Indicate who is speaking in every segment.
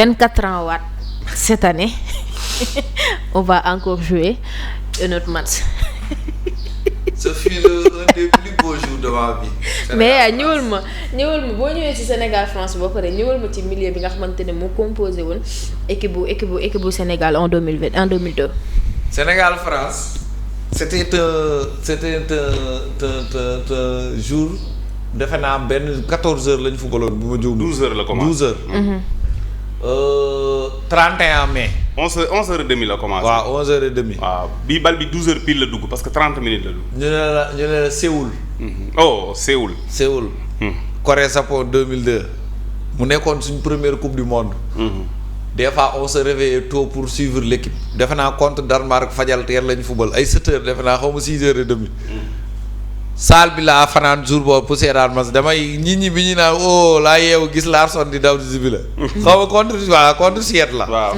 Speaker 1: 24 ans waat cette année on va encore jouer un autre match.
Speaker 2: Ce fut un des plus beaux jours de ma vie.
Speaker 1: mais ñëwal ma boo ñëwee ci Sénégal France boo pare ñëwal ma ci milieu bi nga xamante ne moo composé woon équipe bu Sénégal en 2002.
Speaker 2: Sénégal France c'était un jour defe naa benn 14h lañ footballoon bu ma juum.
Speaker 3: 12h la commencé
Speaker 2: 12h. 31 mai.
Speaker 3: 11h30 la commencé.
Speaker 2: waaw 11h30.
Speaker 3: waaw bii bal bi 12h pile la dugg parce que 30 minutes la dugg.
Speaker 2: ñu ne la Séoul.
Speaker 3: oh Séoul.
Speaker 2: Séoul. Corée Japon 2002. mu nekkoon suñ première coupe du monde. Des fois on se réveillait tôt pour suivre l'équipe defe naa contre Danemark fajal teel lañu football ay 7h defe naa xaw ma 6h30. saal bi laa fanaan jour boobu pour seetaan mas damay nit ñi bi ñu naan laa yeewu gis Larsson di daw di zibi la. xaw ma contre Suède la.
Speaker 3: waaw.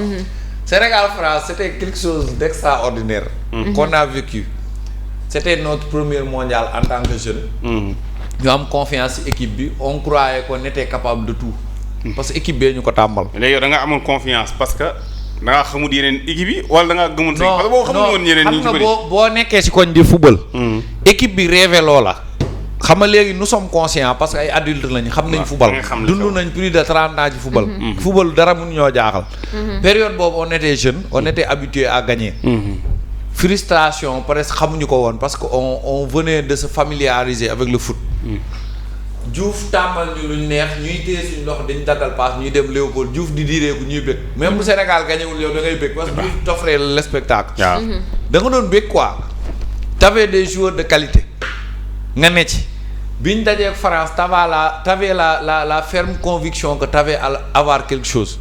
Speaker 2: Sénégal France c'était quelque chose d'extraordinaire. Qu'on a vécu. C'était notre premier mondial en tant que jeune. ñu am confiance ci équipe bi on croyait qu'on était capable de tout. parce que équipe bee ñu ko tàmbal.
Speaker 3: léegi yow da nga amoon confiance parce que da ngaa xamul yeneen équipe yi wala da ngaa gëmul. non parce que boo xamul woon ñeneen ñi ci bëri
Speaker 2: boo nekkee ci koñ di football. équipe bi rêvé loola. xam nga léegi nous sommes conscients parce que ay adultes lañu xam nañ football. dund nañ plus de 30 ans ci football. football dara mënu ñoo jaaxal. période boobu on était jeune on était habitué à gagner. Frustration presque xamuñu ko woon parce que on venait de se familiariser avec le foot. Diouf tàmmal ñu luñ neex ñuy téye suñu loxo dañu daggal paas ñuy dem Léopold Diouf di direeku ñuy bëgg même bu Sénégal gañewul yow da ngay bëgg parce que Diouf t'offrait le spectacle.
Speaker 3: waaw
Speaker 2: da nga doon bëgg quoi. t'avais des joueurs de qualité. nga ne ci biñ dajee France t'avais la ferme conviction que t'avais à avoir quelque chose.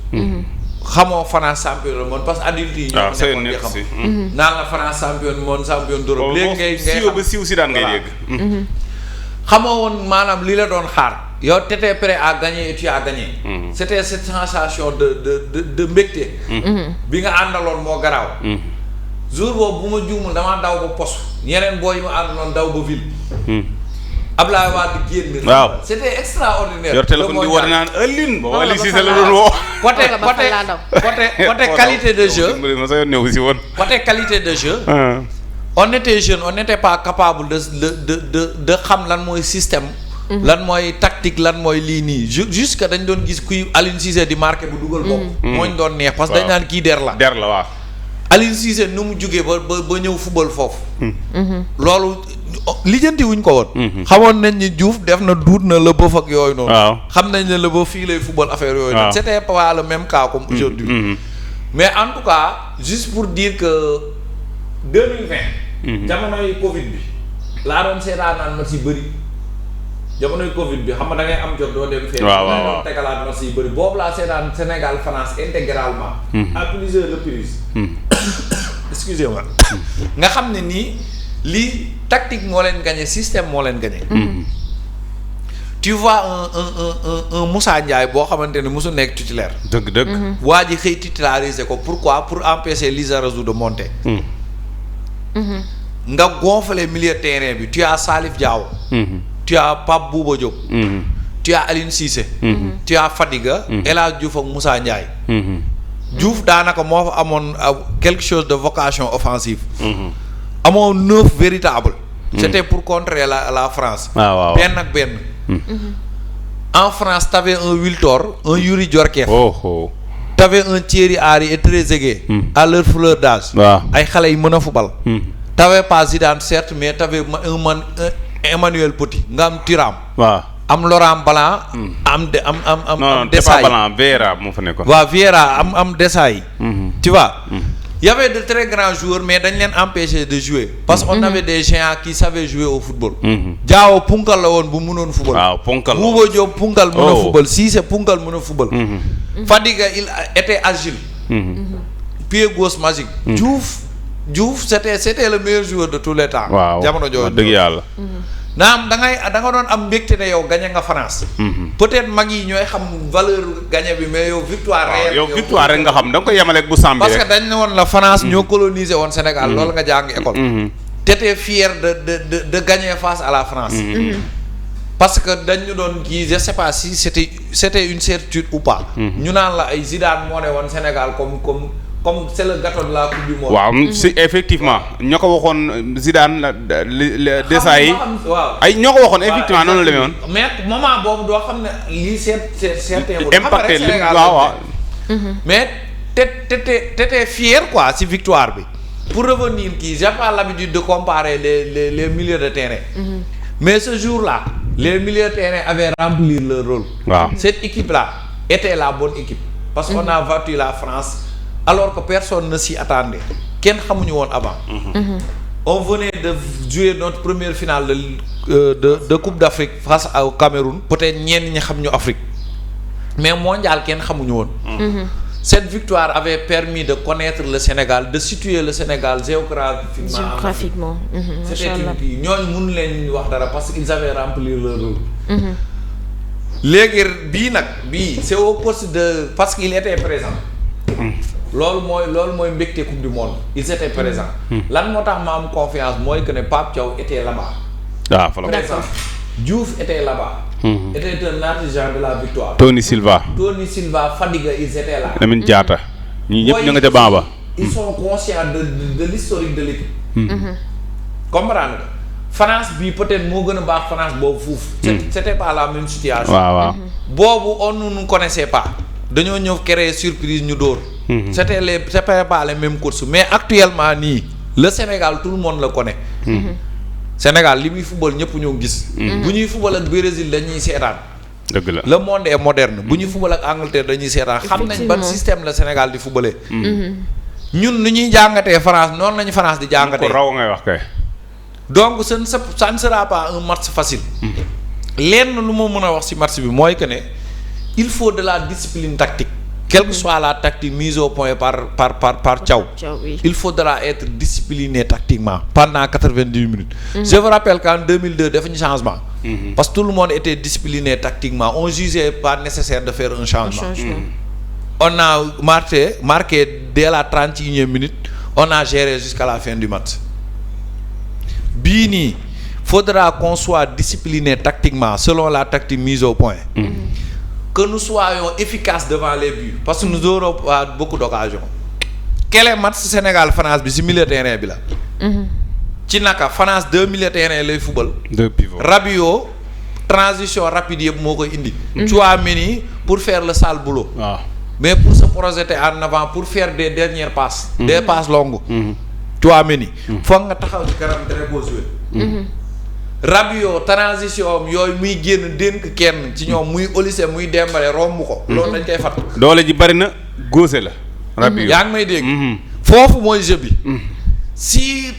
Speaker 2: xamoo France champion du monde parce que adulte yi. ñoo nekkoon di xam naan la France champion du monde champion d'Europe. léegi ngay
Speaker 3: siiw ba siiw si daan ngay dégg.
Speaker 2: xamoo woon maanaam li la doon xaar yow t'étais prêt à gagner et tu as gagné. c'était cette sensation de mbégte. bi nga àndaloon moo garaaw. jour boobu bu ma juumul damaa daw ba poste ñeneen booy yi ma àndaloon daw ba ville. Ablaye Wade génn.
Speaker 3: waaw
Speaker 2: c'était extraordinaire.
Speaker 3: yor téléphone di woote naan Aline. boobu Aliou Cissé la doon woo.
Speaker 2: côté qualité de jeu. côté qualité de jeu. on était jeune on n'était pas capable de xam lan mooy système. lan mooy tactique lan mooy lii nii jusque dañ doon gis kuy Aliou Cissé di marqué bu dugal bopp. mooñ doon neex parce que dañ naan kii der la.
Speaker 3: der la waaw.
Speaker 2: Aliou Cissé nu mu jugee ba ñëw football foofu. loolu lijjanti wuñ ko woon. xamoon nañ ni Diouf def na duut na le bëf ak yooyu noonu.
Speaker 3: waaw xam
Speaker 2: nañ ne le bëf fii lay football affaire yooyu noonu. c'était pas le même cas comme aujourd'hui. mais en tout cas juste pour dire que 2020. jamonoy Covid bi. laa doon seetaanaan match yu bëri. jamonoy Covid bi xam nga da ngay am jot doo dem.
Speaker 3: waaw
Speaker 2: doon tegalaat match yu bëri boobu laa seetaan Sénégal France intégralement. à plusieurs reprises. excusez-moi. nga xam ne nii lii tactique moo leen gagné système moo leen gagné. tu vois un Moussa Ndiaye boo xamante ne mosu nekk titulaire.
Speaker 3: dëgg.
Speaker 2: waa ji xëy titulariser ko pourquoi pour empêcher Lizarazu de monter. nga gonfler milieu terrain bi tu as Salif Diao. tu as Pape Bouba Diop. tu as Aliou Cissé. tu as Fadiga. El Hadj Diouf ak Moussa Ndiaye. Diouf daanaka moo fa amoon quelque chose de vocation offensive. amoo 9 véritables. c'était pour contrer la France.
Speaker 3: waaw
Speaker 2: benn ak benn. en France t'avais un Wiltor un Youri Djorkaeff. t'avais un Thierry Henry et Trezeguet. à leur fleur d'âge. ay xale yi mën a fubal. t'avais pas Zidane certes mais t'avais un Emmanuel Petit nga am Thuram.
Speaker 3: waaw
Speaker 2: am Laurent Blanc. am Desailly
Speaker 3: non Blanc Vieira moo fa nekkoon.
Speaker 2: waaw Vieira am Desailly. tu vois. y avait de très grands joueurs mais dañ leen empêcher de jouer. parce que on avait des géants qui savaient jouer au football. Diao punkal la woon bu mënoon football.
Speaker 3: waaw punkal la
Speaker 2: Bouba Diop punkal mën a football Cissé punkal mën a football. Fadiga il était agile. pied gauche magique. Diouf c'était le meilleur joueur de tous les temps.
Speaker 3: waaw
Speaker 2: jamono jooju
Speaker 3: dëgg yàlla.
Speaker 2: naam da nga doon am mbégte ne yow gagné nga France. peut-être mag yi ñooy xam valeur gagné bi mais yow victoire réelle.
Speaker 3: yow victoire rek nga xam da nga koy yemaleeg bu Sambi rek.
Speaker 2: parce que dañ ne woon la France ñoo colonisé woon Sénégal loolu nga jàng école. t'étais fier de gagner face à la France. parce que dañu doon kii je sais pas si c'était une certitude ou pas. ñu naan la ay Zidane moo ne woon Sénégal comme c'est le gâteau de la coupe du monde.
Speaker 3: waaw si effectivement ñoo ko waxoon Zidane la desa yi.
Speaker 2: waaw
Speaker 3: ay ñoo ko waxoon effectivement noonu la demee woon.
Speaker 2: mais moment boobu doo xam ne lii certain
Speaker 3: impacté li waaw.
Speaker 2: mais t'étais fier quoi si victoire bi. pour revenir kii j'ai pas l'habitude de comparer les milieux de terrain. mais ce jour-là les milieux de terrain avaient rempli leur rôle.
Speaker 3: waaw
Speaker 2: cette équipe-là était la bonne équipe. parce qu'on a battu la France alors que personne ne s'y attendait kenn xamuñu woon avant. on venait de jouer notre première finale de Coupe d'Afrique face au Cameroun. peut-être ñenn ñi xam ñu Afrique mais mondial kenn xamuñu woon. Cette victoire avait permis de connaître le Sénégal, de situer le Sénégal géographiquement. C'était une kii ñooñu mënu leen wax dara parce qu'ils avaient rempli leur rôle. léegi bii c'est au poste de parce qu'il était présent. loolu mooy mbégte coupe du monde ils étaient présents. lan moo tax ma am confiance mooy que ne Pape Thiaw était là-bas.
Speaker 3: waaw fa la
Speaker 2: présent Diouf était là-bas. était un artisan de la victoire.
Speaker 3: Tony Silva,
Speaker 2: Fadiga ils étaient là.
Speaker 3: Lamine Diatta ñii ñëpp ñu nga ca banc ba.
Speaker 2: ils sont conscients de l'historique de l'équipe. comprendre nga France bii peut-être moo gën a baax France boobu fuuf. c'était pas la même situation.
Speaker 3: waaw.
Speaker 2: boobu on ne nous connaissait pas. dañoo ñëw créer surprise ñu dóor. c'était pas les mêmes courses mais actuellement nii le Sénégal tout le monde le connaît. Sénégal li muy football ñëpp ñoo gis. bu ñuy football ak Brésil dañuy seetaan.
Speaker 3: dëgg la
Speaker 2: le monde est moderne bu ñuy football ak Angleterre dañuy seetaan. xam nañ ban système la Sénégal di footballee. ñun ni ñuy jàngatee France noonu lañu France di jàngatee.
Speaker 3: ko raw ngay wax kay.
Speaker 2: donc ça ne sera pas un match facile. lenn lu ma mën a wax ci match bi mooy que ne il faut de la discipline tactique. quelle que soit la tactique mise au point par Thiaw. Il faudra être discipliné tactiquement pendant 90 minutes. Je vous rappelle qu'en 2002 dafa ñu changement. parce que tout le monde était discipliné tactiquement on jugeait pas nécessaire de faire un changement. On a marqué dès la 31e minute on a géré jusqu'à la fin du match. bii nii faudra qu'on soit discipliné tactiquement selon la tactique mise au point. Que nous soyons efficaces devant les buts parce que nous aurons beaucoup d'occasions. Quel est match Sénégal-France bi ci milieu terrain bi la. ci naka France 2 milieu terrain lay football.
Speaker 3: 2 pivots.
Speaker 2: Rabiot transition rapide yëpp moo koy indi. Tchouaméni pour faire le sale boulot.
Speaker 3: waaw
Speaker 2: mais pour se projeter en avant pour faire des dernières passes. des passes longues. Tchouaméni. foog nga taxaw ci kanam très beau joueur. Rabiot transition yooyu muy génn dénk kenn ci ñoom muy Olise muy Dembélé romb ko. loolu dañ koy fat
Speaker 3: doole ji bari na gauche la. Rabiot
Speaker 2: yaa ngi may dégg. foofu mooy jeu bi. si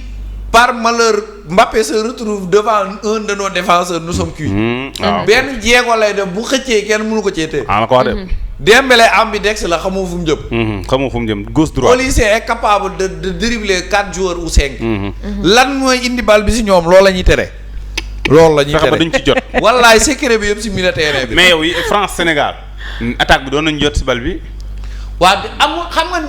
Speaker 2: par malheur Mbappé se retrouve devant un de nos défenseurs nous sommes cuits. benn jéego lay def bu xëccee kenn mënu ko cee téye.
Speaker 3: la ko wax de.
Speaker 2: Dembélé ambidex la xamoo fu mu jëm.
Speaker 3: xamoo fu mu jëm gauche droite.
Speaker 2: Olise est capable de dribbler 4 joueurs ou 5. lan mooy indi bal bi si ñoom loolu la ñuy tere. loolu la ñuy tere
Speaker 3: fexe ba duñ ci jot.
Speaker 2: wallaay secret bi yëpp si milieu terrain bi.
Speaker 3: mais yow yi France Sénégal attaque bi doon nañu jot si bal bi.
Speaker 2: waaw amul xam nga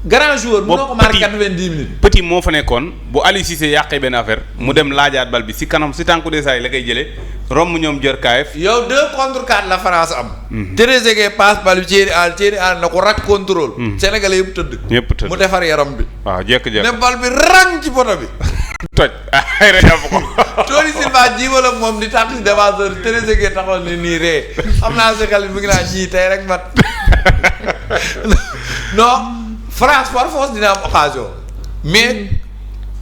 Speaker 2: grand joueur. mënoo ko marqué 90 minutes.
Speaker 3: Petit moo fa nekkoon bu Aliou Cissé yàqee benn affaire mu dem laajaat bal bi si kanam si tànku de saa yi la koy jëlee romb ñoom jër kaayef.
Speaker 2: yow 2 contre 4 la France am. Trezeguet passe bal bi Thierry Henry na ko rak contrôle. Sénégalais yëpp tëdd.
Speaker 3: ñëpp tëdd
Speaker 2: mu defar yaram bi.
Speaker 3: waaw jékki-jékki
Speaker 2: ne bal bi rang ci poto bi.
Speaker 3: toj ay rek jàpp ko.
Speaker 2: Tony Silva jiwal ak moom di tàq si défenseur Trezeguet taxoon ni nii ree xam naa si xel mi ngi naan ñii tey rek mat non France par force dina am occasion mais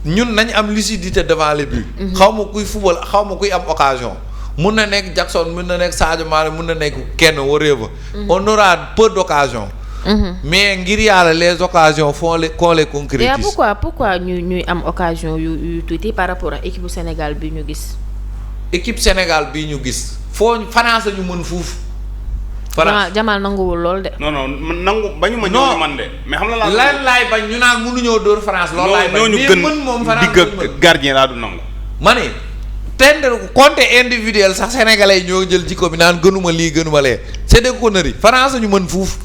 Speaker 2: ñun nañ am lucidité devant les buts. xaw ma kuy football xaw ma kuy am occasion mun na nekk Jackson mun na nekk Sadio Mané mun na nekk kenn whatever. on aura peu d'occasions. mais ngir yàlla les occasions qu'on les concrétise.
Speaker 1: et pourquoi ñuy am occasion yu tuuti par rapport ak équipe bu Sénégal bi ñu gis.
Speaker 2: équipe Sénégal bi ñu gis foo France ñu mën fuuf. France
Speaker 1: Jamal nanguwul lool de.
Speaker 3: non nangu bañu ma ñëw man de. mais xam na
Speaker 2: lan laay bañ ñu naan mënuñoo dóor France. loolu laay bañ mais mën moom France
Speaker 3: digg gardien laa du nangu.
Speaker 2: ma ne tend compte individuel sax sénégalais yi ñoo jël jikko bi naan gënuma lii gënuma lee c'est des conneries France ñu mën fuuf.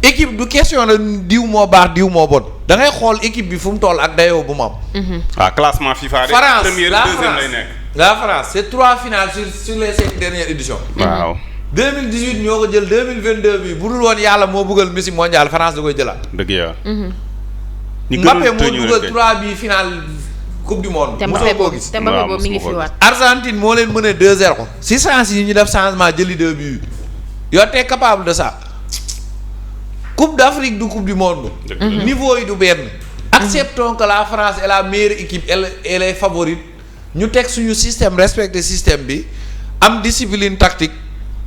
Speaker 2: équipe du question la diw moo baax diw moo bon da ngay xool équipe bi fu mu toll ak dayoo bu mu am.
Speaker 3: waaw classement FIFA de.
Speaker 2: France
Speaker 3: première deuxième lay nekk.
Speaker 2: la France c'est 3 finales sur les 5 dernières éditions.
Speaker 3: waaw.
Speaker 2: 2018 ñoo ko jël 2022 bi bu dul woon yàlla moo bëggal Messi mondial France da koy jëlaat.
Speaker 3: dëgg yow.
Speaker 2: Mbappé moo dugal 3 bi finale coupe du monde. mosoo koo gis
Speaker 1: te Mbappé boobu mi ngi fi waat.
Speaker 2: Argentine moo leen mën a 2-0 ko si chance yi ñu def changement jëli 2 buts yow t'es capable de ça. coupe d'Afrique du coupe du monde. niveau yi du benn. acceptons que la France est la meilleure équipe elle est favorite ñu teg suñu système respecter système bi am discipline tactique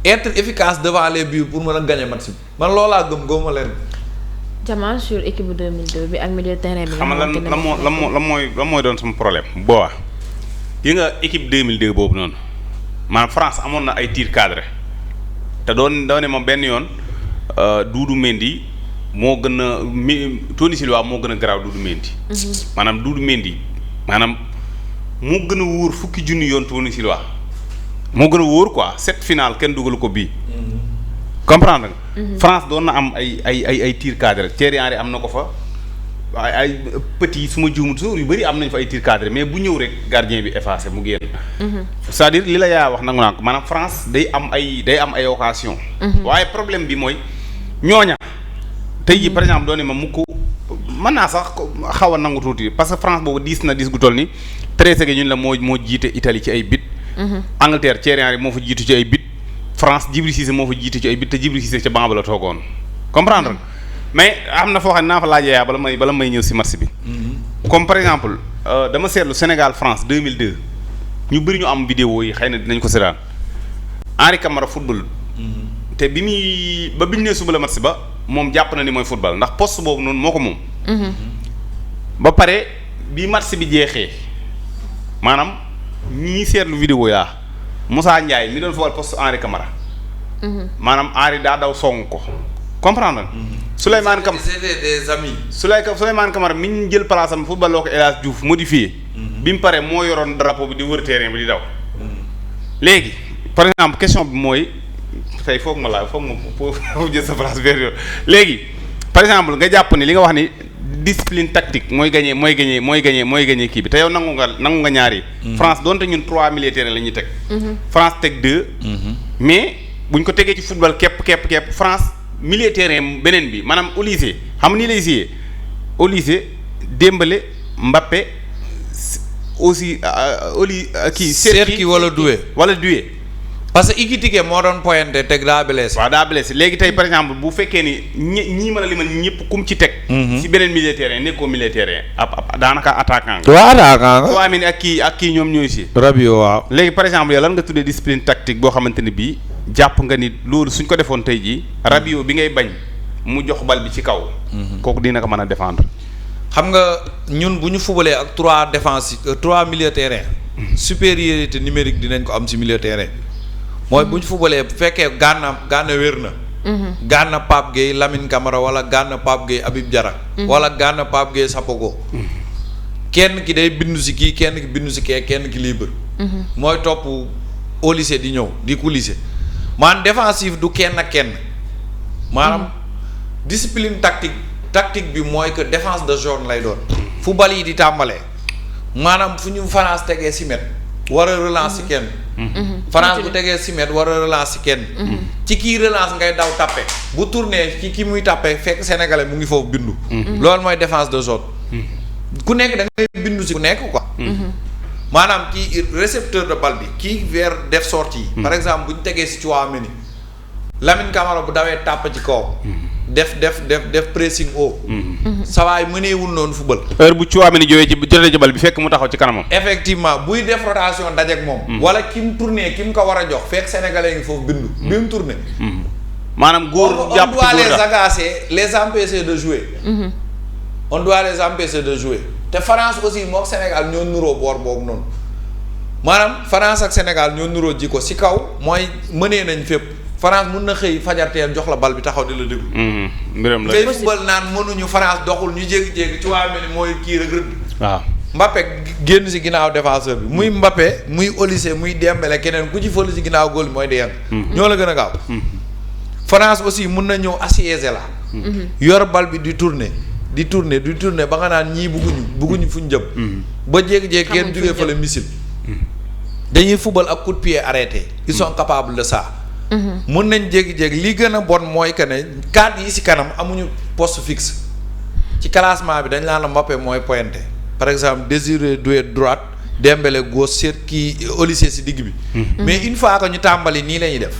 Speaker 2: être efficace devant les buts pour mën a gagner match bi man loolaa gëm leen.
Speaker 1: Jamal sur équipe bu 2002 bi ak milieu terrain bi.
Speaker 3: xam nga lan mooy doon sama problème booba yi nga équipe 2002 boobu noonu maanaam France amoon na ay tir cadré te doon ne moom benn yoon Doudou Mendy moo gën a Tony Silva moo gën a garaaw Doudou Mendy. maanaam Doudou Mendy maanaam moo gën a wóor fukki junni yoon Tony Silva moo gën a wóor quoi 7 final kenn dugalu ko bii. comprendre nga. France doon na am ay tir cadré Thierry Henry am na ko fa ay petit su ma juumut yu bëri am nañ fa ay tir cadré mais bu ñëw rek gardien bi effacé mu génn. c'est-à-dire li la yaa wax nangu naa ko maanaam France day am ay occasion. waaye problème bi mooy ñooña. tey jii par exemple doone ma mukk mën naa sax xaw a nangu tuuti parce que France boobu diis gu toll ni Trezeguet ñun la moo jiite Italie ci ay bit. Angleterre Thierry Henry moo fa jiitu ci ay bit. France Djibril Cissé moo fa jiite ci ay bit te Djibril Cissé ca banc ba la toogoon comprendre mais am na foo xam ne naa fa laajee yaa bala may ñëw si match bi. comme par exemple dama seetlu Sénégal France 2002 ñu bëri ñu am vidéo yi xëy na dinañ ko seetaan Henri Camara football. te bi ñu nee suba la match ba moom jàpp na ni mooy football ndax poste boobu noonu moo ko moom. ba pare bi match bi jeexee maanaam ñii seetlu vidéo yaa. Moussa Ndiaye mi doon fawal poste Henri Camara. maanaam Henri daa daw song ko comprendre nga. Souleymane Camara
Speaker 2: c'était des amis.
Speaker 3: Souleymane Camara mi ñu jël place am football loo ko El Hadj Diouf modifié. bi mu paree moo yoroon drapeau bi di wër terrain bi di daw. léegi par exemple question bi mooy tey foog ma jël sa place vers yoon léegi par exemple nga jàpp ni li nga wax ni discipline tactique mooy gagné kii bi te yow nangu nga ñaar yi. France donte ñun 3 militaires la ñuy teg. France teg 2. mais buñ ko tegee ci football képp France militaire beneen bi maanaam au lycée xam ni lay siyee au lycée Dembélé Mbappé aussi kii.
Speaker 2: Cherki wala Doué. parce que Ekitike moo doon pointé teg daa blessé. waaw daa blessé léegi tey par exemple bu fekkee ni ñii mën a limal ñëpp kum ci teg. si beneen militaire nekkoo militaire daanaka attaquant nga. waaw attaquant nga. soo amee ak kii ñoom ñooy si. Rabiot waaw. léegi par exemple yow lan nga tuddee discipline tactique boo xamante ni bii jàpp nga ni loolu suñ ko defoon tey jii Rabiot bi ngay bañ mu jox bal bi ci kaw. kooku dina ko mën a défendre. xam nga ñun bu ñu fubalee ak 3 défensifs 3 milieu terrain. supériorité numérique dinañ ko am si milieu terrain. mooy bu ñu fubalee bu fekkee Gana wér na. Gana Pape Gueye Lamine Camara wala Gana Pape Gueye Habib Diarra. wala Gana Pape Gueye Sapoko. kenn ki day bindu si kii kenn ki bindu si kee kenn ki libre. mooy topp au lycée di ñëw di coulisser maanaam défensif du kenn ak kenn maanaam discipline tactique bi mooy que défense de zone lay doon. fu bal yi di tàmbalee maanaam fu ñu France tegee si met war a relance kenn. France bu tegee si met war a relance kenn. ci kii relance ngay daw tappe bu tourné ci ki muy tappe fekk sénégalais mu ngi foofu bindu. loolu mooy défense de zone. ku nekk da ngay bindu si ku nekk quoi. maanaam kii récepteur de balle bi kii vers def sortie yi. par exemple bu ñu tegee si Tchouaméni Lamine Camara bu dawee tàpp ci kaw. def pressing haut. sawaay mëneewul noonu football.
Speaker 3: heure bu Tchouaméni jotee ci bal bi fekk mu taxaw ci kanamam.
Speaker 2: effectivement buy def rotation dajeek moom. wala ki mu tourné ki mu ko war a jox fekk sénégalais ngi foofu bindu. bi mu tourné.
Speaker 3: maanaam góor jàpp ci góor
Speaker 2: on doit les agacer les empêcher de jouer. on doit les empêcher de jouer. te France aussi mook Sénégal ñoo nuroo boor boobu noonu maanaam France ak Sénégal ñoo nuroo ji ko si kaw mooy mënee nañ fépp France mun na xëy fajarteel jox la bal bi taxaw di la déglu.
Speaker 3: mbiram la
Speaker 2: ngay football naan mënuñu France doxul ñu jékki-jékki ci waa mel ni mooy kii rek rëdd.
Speaker 3: waaw
Speaker 2: Mbappé génn si ginnaaw défenseur bi muy Mbappé muy Olise muy Dembélé keneen ku ci fële si ginnaaw góol bi mooy Dieng. ñoo la gën a gaaw. France aussi mun na ñëw assiéger la. yor bal bi di tourner. di tourner ba nga naan ñii bugguñu fu ñu jëm. ba jékki-jékki kenn jógee fële missile. dañuy football ak coup de pied arrêté. ils sont capables de ça. mun nañ jékki-jékki li gën a bon mooy que ne cadre yi ci kanam amuñu poste fixe ci classement bi dañ laa la Mbappé mooy pointé par exemple Désiré Doué droite Dembélé gauche seet kii Olise ci digg bi. mais une fois que ñu tàmbali nii la ñuy def.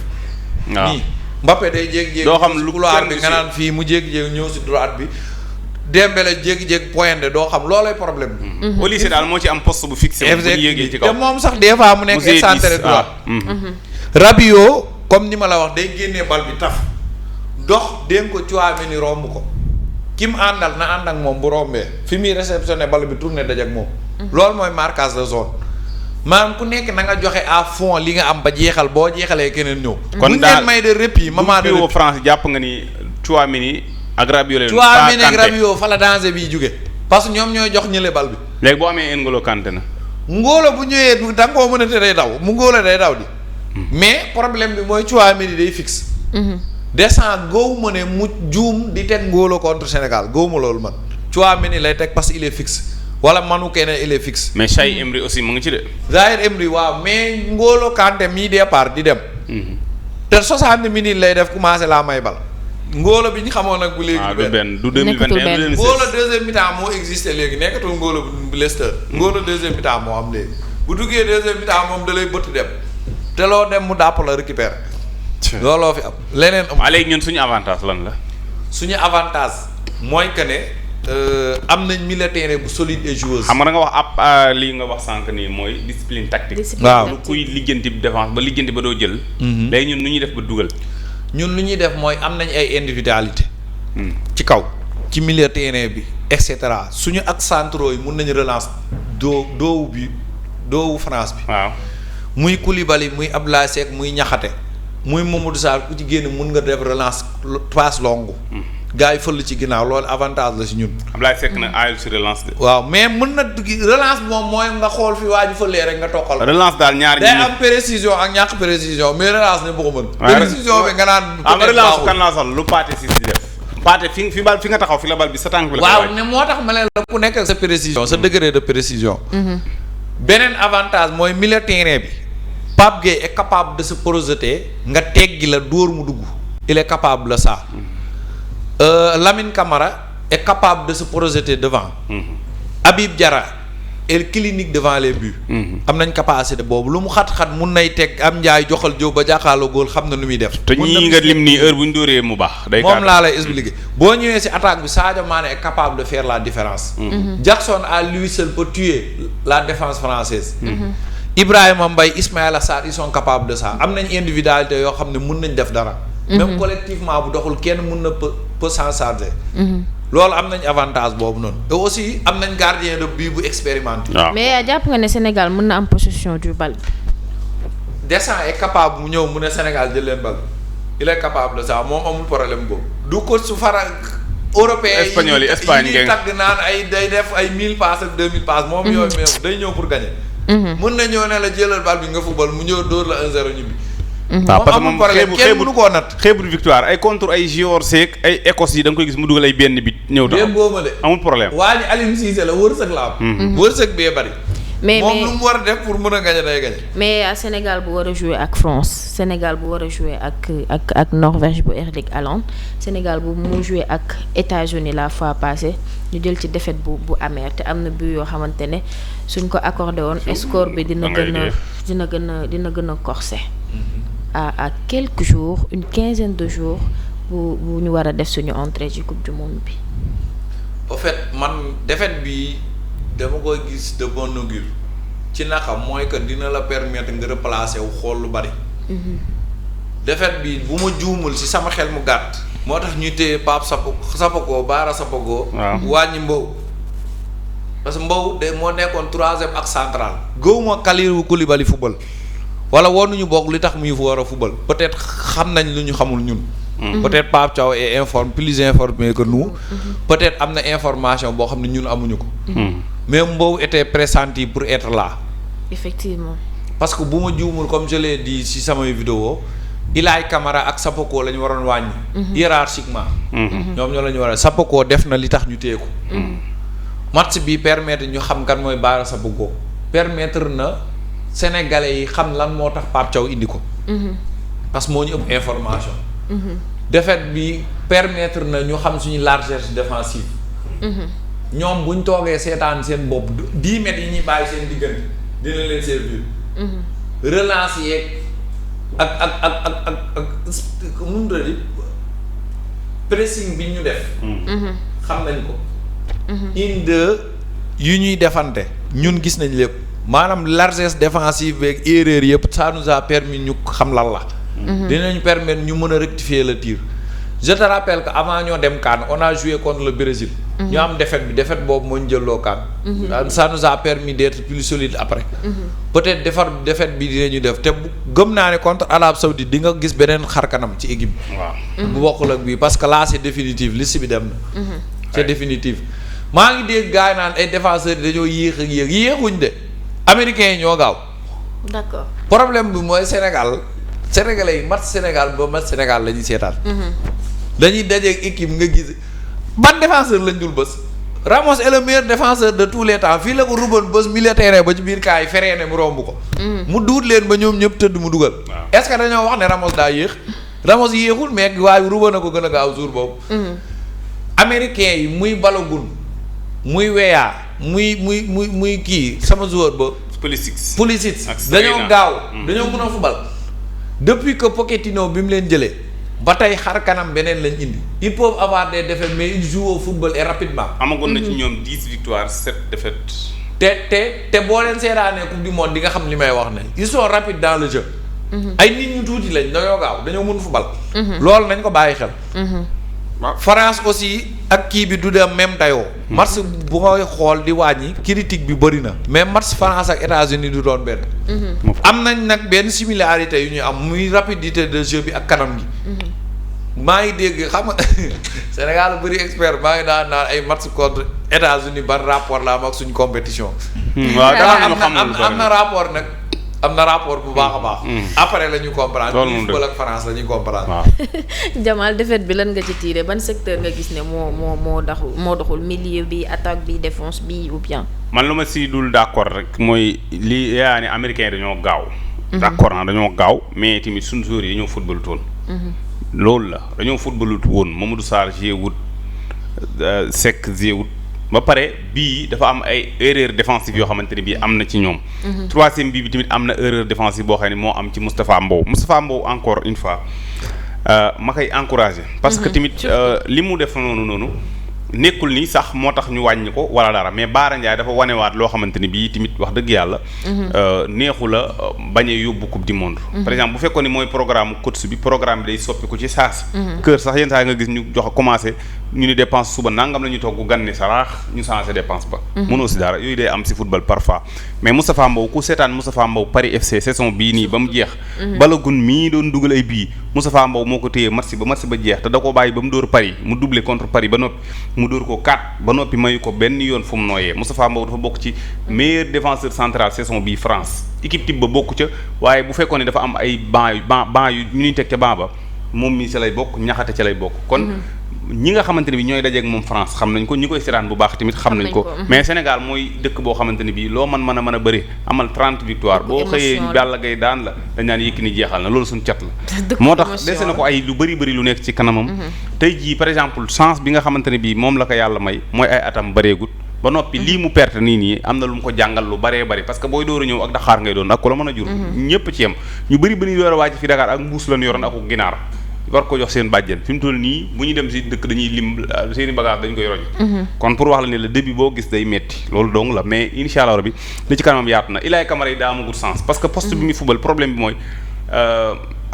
Speaker 3: waaw
Speaker 2: nii Mbappé day jékki-jékki.
Speaker 3: doo xam lu
Speaker 2: couloir bi nga naan fii mu jékki-jékki ñëw ci droite bi. Dembélé jékki-jékki pointé doo xam loolay problème bi.
Speaker 3: Olise daal moo ci am poste bu fixé. bu ñu yéegee ci kaw
Speaker 2: te moom sax des fois mu nekk excentré droit. Rabiot comme ni ma la wax day génnee bal bi taf dox dénk ko Tchouaméni romb ko ki mu àndal na ànd ak moom bu rombee fi muy réceptionné bal bi tourné daj ak moom. loolu mooy marquage de zone. maanaam ku nekk na nga joxe à fond li nga am ba jeexal boo jeexalee keneen ñëw.
Speaker 3: kon daal
Speaker 2: may de répit moment de répit
Speaker 3: France jàpp nga ni Tchouaméni ak Rabiot leen.
Speaker 2: Tchouaméni ak Rabiot fa la danger biy jóge parce que ñoom ñooy jox ñële bal bi.
Speaker 3: léegi boo amee N'Golo Kanté na.
Speaker 2: Ngolo bu ñëwee da nga koo mën a te day daw mu Ngolo day daw di. mais problème bi mooy Tchouaméni day fixe. descend góobu ma ne mu juum di teg Ngolo contre Sénégal góobu ma loolu man Tchouaméni lay teg parce que il est fixe wala manu keneen il est fixe.
Speaker 3: mais Zaïre Emery aussi mu ngi ci de.
Speaker 2: Zaïre Emery waaw mais Ngolo Kanté mii départ di dem. te 60 minutes lay def commencé laa may bal. Ngolo bi ñu xamoon nag bu léegi.
Speaker 3: du benn du 2021 du 2016.
Speaker 2: Ngolo deuxième mi-temps moo existé léegi nekkatul Ngolo bu Leicester. Ngolo deuxième mi-temps moo am léegi bu duggee deuxième mi-temps moom da lay bëtt dem te loo dem mu dàpp la récupérer. looloo fi am leneen am.
Speaker 3: waaw léegi ñun suñu avantage lan la.
Speaker 2: suñu avantage mooy que ne am nañ militaire bu solide et joueuse.
Speaker 3: xam nga wax ab lii nga wax sànq nii mooy discipline tactique.
Speaker 2: waaw
Speaker 3: lu kuy lijjanti défense ba lijjanti ba doo jël. léegi ñun nu ñuy def ba dugal.
Speaker 2: ñun lu ñuy def mooy am nañ ay individualité ci kaw ci milieu terrain bi et cetera suñu ak centraux yi mun nañu relance doowu France bi.
Speaker 3: waaw
Speaker 2: muy Koulibaly muy Abdoulaye Seck muy Niakhaté muy Mamadou Sarr ku ci génn mun nga def relance passe longue. gars yi fël ci ginnaaw loolu avantage la si ñun.
Speaker 3: Abdoulaye Seck nag aayul si relance de.
Speaker 2: waaw mais mën na relance moom mooy nga xool fi waa ji fëlee rek nga toqal.
Speaker 3: relance daal ñaari
Speaker 2: day am précision ak ñàkk précision mais relance ne bu ko mën. précision bi nga naan.
Speaker 3: relance kan laa sol lu Pathé Ciss di def. Pathé fi nga taxaw fi la bal bi sa tànk bi la.
Speaker 2: waaw ne moo tax ma ne la ku nekk ak sa précision sa degré de précision. beneen avantage mooy milieu terrain bi. Pape Gueye est capable de se projeter nga teggi la dóor mu dugg. il est capable de ça. Lamine Camara est capable de se projeter devant. Habib Diarra est clinique devant les buts. am nañ capacité boobu lu mu xat-xat mun nay teg am njaay joxal jóob ba jàkkaarloo góol xam na nu muy def.
Speaker 3: te ñii nga lim nii heure bu ñu dóoree mu baax. day
Speaker 2: moom laa lay expliquer boo ñëwee ci attaque bi Sadio Mané est capable de faire la différence. Jackson à lui seul peut tuer la défense française. Ibrahima Mbaye Ismaïla Sarr ils sont capables de ça am nañ individualité yoo xam ne mun nañ def dara. même collectivement bu doxul kenn mun na peut s'en charger. loolu am nañ avantage boobu noonu. et aussi am nañ gardien de but bu expérimenté.
Speaker 1: mais jàpp nga ne Sénégal mën na am possession du bal.
Speaker 2: Deschamps est capable mu ñëw mu ne Sénégal jël leen bal il est capable de ça moom amul problème boobu. du ko su fara. européen
Speaker 3: espagnol yi Espagne
Speaker 2: yi tagg naan ay day def ay 1000 passes ak 2000 passes. moom yooyu mais day ñëw pour gagner. mën na ñëw ne la jëlal bal bi nga football mu ñëw dóor la 1-0 ñibbi.
Speaker 3: waaw parce que moom
Speaker 2: kenn mënu koo nat.
Speaker 3: xeebul victoire ay contre ay Géorgie ay Écosse yi da nga koy gis mu dugal ay benn bit ñëw taxaw
Speaker 2: góoma de
Speaker 3: amul problème.
Speaker 2: waa ni Aliou Cissé la wërsëg la am. wërsëg bee bari.
Speaker 1: mais
Speaker 2: moom lu mu war a def pour mën a gagner day gagner.
Speaker 1: mais Sénégal bu war a jouer ak France Sénégal bu war a jouer ak Norvège bu Erling Haaland Sénégal bu mu jouer ak États-Unis la fois passée ñu jël ci défaite bu amer te am na but yoo xamante ne suñ ko accordé woon score bi dina gën a corsé. à quelques jours une quinzaine de jours bu ñu war a def suñu entrée ci coupe du monde bi.
Speaker 2: au fait man défaite bi dama koy gis de bon augure ci naka mooy que dina la permettre nga replacer wu xool lu bari. défaite bi bu ma juumul ci sama xel mu gàtt. moo tax ñuy téye Pape Sapoko Baara Sapoko. wàññi Mbow. parce que Mbow de moo nekkoon troisième ak central. gëwuma Kalidou Koulibaly football. wala wonuñu bokk li tax muy war a football peut-être xam nañ lu ñu xamul ñun. peut-être Pape Thiaw est plus informé que nous. peut-être am na information boo xam ne ñun amuñu ko. mais Mbow était pressenti pour être là.
Speaker 1: effectivement.
Speaker 2: parce que bu ma juumul comme je l'ai dit ci samay vidéo Ilaay Camara ak Sapoko la ñu waroon wàññi. hiérarchiquement. ñoom ñoo la ñu war a Sapoko def na li tax ñu téye ko. match bi permettre ñu xam kan mooy Baara Sapoko permettre na sénégalais yi xam lan moo tax Pape Thiaw indi ko. parce que moo ñu ëpp information. défaite bi permettre na ñu xam suñu largesse défensive. ñoom buñ toogee seetaan seen bopp 10 mètres yi ñuy bàyyi seen diggante dina leen servir. relance yeeg ak nu mu tuddati pressing bi ñu def. xam nañ ko. yu ñuy defante ñun gis nañ lépp maanaam largesse défensive beeg erreur yëpp ça nous a permis ñu xam lan la. dinañu permettre ñu mën a rectifier le tir. je te rappelle que avant ñoo dem CAN on a joué contre le Brésil. ñu am défaite boobu moo ñu jëlloo CAN. ça nous a permis d'être plus solide après. peut-être défaite bi dinañu def te gëm naa ne contre Arabie Saoudite di nga gis beneen xar kanam ci équipe bi. waaw bu bokkul ak bii parce que là c'est définitif liste bi dem na. c'est définitif. maa ngi dégg gars yi naan ay défenseurs dañoo yéex ak yéexuñ de américains yi ñoo gaaw.
Speaker 1: d'accord
Speaker 2: problème bi mooy sénégalais yi match Sénégal ba match Sénégal la ñuy seetaan. dañuy dajeeg équipe nga gis ban défenseur lañ dul bës. Ramos est le meilleur défenseur de tous les temps fii la ko ruban bës milieu terrain ba ci biir kaay feree ne mu romb ko. mu duut leen ba ñoom ñëpp tëdd mu dugal. est-ce que dañoo wax ne Ramos daa yéex. Ramos yéexul mais waaye ruban a ko gën a gaaw jour boobu. américains yi muy Balogun. muy weyaa muy kii sama joueur ba. Pulisic dañoo gaaw dañoo mën a fubal. depuis que Pochettino bi mu leen jëlee ba tey xar kanam beneen lañ indi. ils peuvent avoir des défaites mais ils jouent au football et rapidement.
Speaker 3: amagoon na ci ñoom 10 victoires 7 défaites.
Speaker 2: te boo leen seetaanee coupe du monde di nga xam li may wax ne ils sont rapides dans le jeu. ay nit ñu tuuti lañ dañoo gaaw dañoo mën fubal. loolu nañ ko bàyyi xel. France aussi ak kii bi du dem même dayoo. match bu ngay xool di wàññi critique bi bëri na. mais match France ak États-Unis du doon benn. am nañ nag benn similarité yu ñu am muy rapidité de jeu bi ak kanam gi. maa ngi dégg xam nga Sénégal bëri expert maa ngi daan naan ay match contre États-Unis ban rapport la am ak suñu compétition.
Speaker 3: waaw
Speaker 2: am na rapport nag. am na rapport bu baax a baax. après la ñu comprendre. loolu moom football ak France la ñuy comprendre. waaw.
Speaker 1: Jamal défaite bi lan nga ci tiré ban secteur nga gis ne moo doxul milieu bi attaque bi défense bi ou bien.
Speaker 3: man lu ma si dul d'accord rek mooy li yaa ne américains yi dañoo gaaw. d'accord na dañoo gaaw mais tamit suñu joueurs yi dañoo footballut woon. loolu la dañoo footballut woon Mamadou Sarr joué wut Seck joué wut. ba pare bii dafa am ay erreur défensive yoo xamante ne bii am na ci ñoom. troisième bii bi tamit am na erreur défensive boo xam ne moo am ci Moustapha Mbow encore une fois ma koy encourager. parce que tamit li mu def noonu nekkul ni sax moo tax ñu wàññi ko wala dara mais Baara Ndiaye dafa wanewaat loo xamante ni bii tamit wax dëgg yàlla. neexu la bañ a yóbbu coupe du monde. par exemple bu fekkoon ni mooy programme coach bi programme bi day soppiku ci saasi. kër sax yenn saa nga gis ñu jox commencé ñu ni dépense suba nangam la ñu togg ganni saraax ñu changé dépense ba. mënoo si dara yooyu day am si football parfois mais Moustapha Mbow ku seetaan Moustapha Mbow Paris FC saison bii nii ba mu jeex. Balogun mii doon dugal ay bii Moustapha Mbow moo ko téye match ba jeex te da koo bàyyi ba mu dóor Paris mu doublé contre Paris ba noppi. mu dóor ko 4 ba noppi mayu ko benn yoon fu mu nooyee Moustapha Mbow dafa bokk ci meilleur défenseur central saison bii France équipe type ba bokk ca waaye bu fekkoon ne dafa am ay banc yu ñu ñuy teg ca banc ba moom mii ca lay bokk ñaxate ca lay bokk kon ñi nga xamante ne bi ñooy dajeeg moom France xam nañ ko ñi koy seetaan bu baax tamit xam nañ ko mais Sénégal mooy dëkk boo xamante ne bi loo mën a bëri amal 30 victoire boo xëyee Balla Gaye daan la dañ naan Yékini jeexal na loolu suñu cat la moo tax dese na ko ay lu bëri lu nekk ci kanamam tey jii par exemple chance bi nga xamante ne bi moom la ko yàlla may mooy ay atam bëreegut ba noppi lii mu perte nii am na lu mu ko jàngal lu bëree bëri parce que booy door a ñëw ak Dakar ngay doon ak ku la mën a jur ñëpp ci yem ñu bëri ba ñu door a wàcc fi Dakar ak mbuus lañu yoroon ak ginaar war ko jox seen bàjjen fi mu toll nii bu ñu dem si dëkk dañuy lim seeni bagage dañ koy roñ kon pour wax la ne le début boo gis day metti loolu dong la mais incha allah rabbi li ci kanamam yaatu na Ilaay Camara yi daa amagul sens parce que poste bi muy football problème bi mooy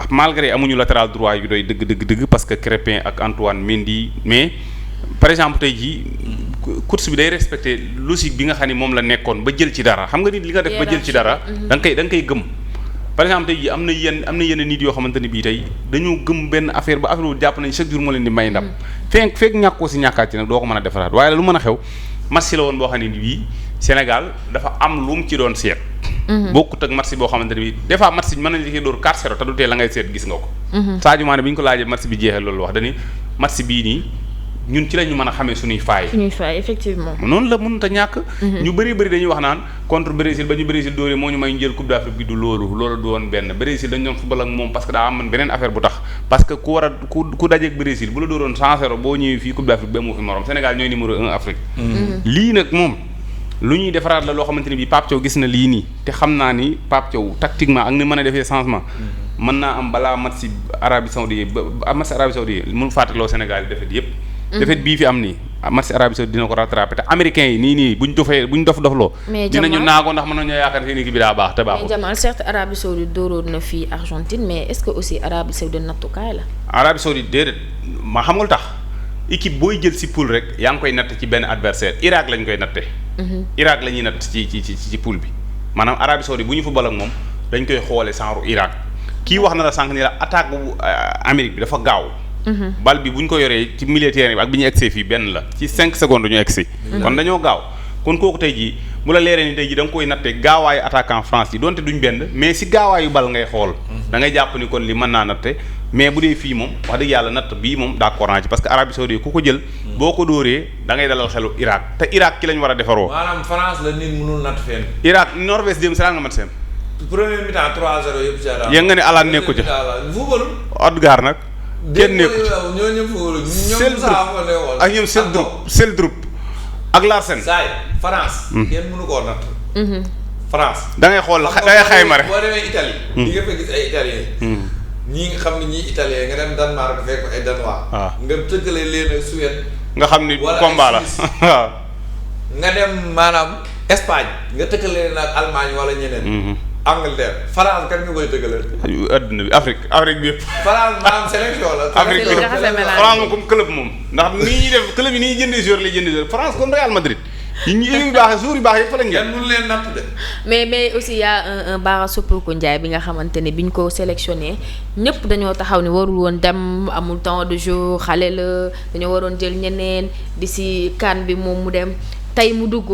Speaker 3: malgré amuñu latéral droit yu doy dëgg parce que Crépin ak Antoine Mendy mais par exemple tey jii course bi day respecté logique bi nga xam ne moom la nekkoon ba jël ci dara xam nga nit li nga def ba jël ci dara da nga koy gëm par exemple tey jii am na yenn nit yoo xamante ne bii tey dañoo gëm benn affaire ba affaire bu jàpp nañ chaque jour moo leen di may ndam fekk ñàkkoo si ñàkkaat ci nag doo ko mën a defaraat waaye lu mën a xew match la woon boo xam ne bii Sénégal dafa am lu mu ci doon seet bokkut ak match boo xamante ne bii des fois match bi mën nañ ci dóor 4-0 te du tee la ngay seet gis nga ko Sadio Mané bi ñu ko laajee match bi jeexee loolu wax dañu match bii nii ñun ci la ñu mën a xamee suñuy faay.
Speaker 1: Effectivement.
Speaker 3: noonu la mënut a ñàkk. ñu bëri dañuy wax naan contre Brésil ba ñu Brésil dóoree moo ñu may ñu jël coupe d'Afrique bi du loolu du woon benn Brésil dañu doon football ak moom parce que daa am beneen affaire bu tax parce que ku dajeeg Brésil bu la dóoroon 100-0 boo ñëwee fii coupe d'Afrique ba mu fi morom Sénégal ñooy numéro 1 Afrique. lii nag moom lu ñuy defaraat la loo xamante ni bii Pape Thiaw gis na lii nii te xam naa ni Pape Thiaw tactiquement ak ni mën a defee changement. mën naa am balaa mat si Arabie Saoudite ba mat si Arabie Saoudite mun fàttaloo Sénégal yi defet yëpp. defet bii fi am nii mat si Arabie Saoudite dina ko rattrapé te américains yi nii buñ dofloo. dinañu naagoo ndax mën nañoo yaakaar ne seen équipe bi daa baax te baaxul.
Speaker 1: mais Jamal certes Arabie Saoudite dóoroon na fii Argentine mais est-ce que aussi Arabie Saoudite nattukaay la.
Speaker 3: Arabie Saoudite déedéet ma xam nga lu tax équipe booy jël si poule rek yaa ngi koy natt ci benn adversaire Irak lañ koy natte. Irak la ñuy natt ci poule bi maanaam Arabie Saoudite bu ñu football ak moom dañ koy xoole genre Irak kii wax na la sànq ni la attaque bu Amérique bi dafa gaaw. bal bi bu ñu ko yoree ci milieu terrain bi ak bi ñu egsee fii benn la ci 5 secondes ñu egsi. kon dañoo gaaw kon kooku tey jii bu la leeree ni tey jii da nga koy natte gaawaayu attaquant France yi donte duñ benn mais si gaawaayu bal ngay xool. da ngay jàpp ni kon li mën naa natte mais bu dee fii moom wax dëgg yàlla natt bii moom d'accord naa ci parce que Arabie Saoudite ku ko jël. boo ko dóoree da ngay dalal xelu Irak te Irak ki lañ war a defaroo.
Speaker 2: maanaam France la nit mënul natt fenn.
Speaker 3: Irak Norvège jëm si nga mat seen.
Speaker 2: premier mi-temps 3-0 yëpp si àll.
Speaker 3: yéen nga ne Alan nekku ca.
Speaker 2: fuubalu.
Speaker 3: Odegaard nag. kenn nekku ca
Speaker 2: ñooñu fuubalu.
Speaker 3: ak ñoom Seldroup ak Larsen.
Speaker 2: saay France. kenn mënu koo natt. France.
Speaker 3: da ngay xool da ngay xayma rek.
Speaker 2: boo demee Italie. di nga fa gis ay italiens. ñii nga xam ne ñii italien nga dem Danemark fekk ay danois.
Speaker 3: waaw
Speaker 2: nga tëggale leen ak Suède.
Speaker 3: nga xam ni combat la waaw.
Speaker 2: nga dem maanaam Espagne nga tëggale leen ak Allemagne wala ñeneen. Angleterre France kan nga koy tëggale.
Speaker 3: adduna bi Afrique bi yëpp.
Speaker 2: France maanaam sélection la.
Speaker 3: Afrique bi France moom comme club moom ndax nii ñuy def club yi nii jëndee joueur lay jëndee joueur France comme Real Madrid. yi baax jour yu baax yëpp fa lañ
Speaker 2: kenn mënu leen natt de.
Speaker 1: mais aussi y a un Bara Sopoko Ndiaye bi nga xamante ne biñ ko sélectionné ñëpp dañoo taxaw ni warul woon dem amul temps de jeu xale la dañoo waroon jël ñeneen di si CAN bi moom mu dem tey mu dugg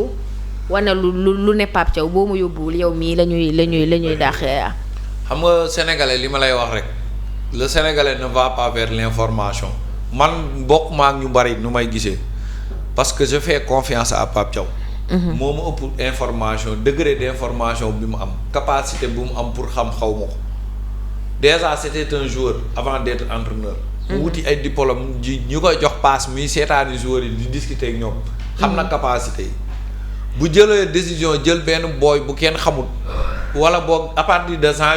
Speaker 1: wane lu ne Pape Thiaw boo mu yóbbuwul yow mii la ñuy dàqee.
Speaker 2: xam nga sénégalais li ma lay wax rek le sénégalais ne va pas vers l'information man bokk maa ak ñu bari nu may gisee. parce que je fais confiance à Pape Thiaw. moo ma ëpp information degré d'information bi mu am capacité bu mu am pour xam xaw ma ko déjà c'était un joueur avant d'être entraîneur. mu wuti ay diplôme ñu koy jox passe muy seetaani joueurs yi di discuter ak ñoom. xam na capacité yi bu jëlee décision jël benn booy bu kenn xamul wala boog à partir de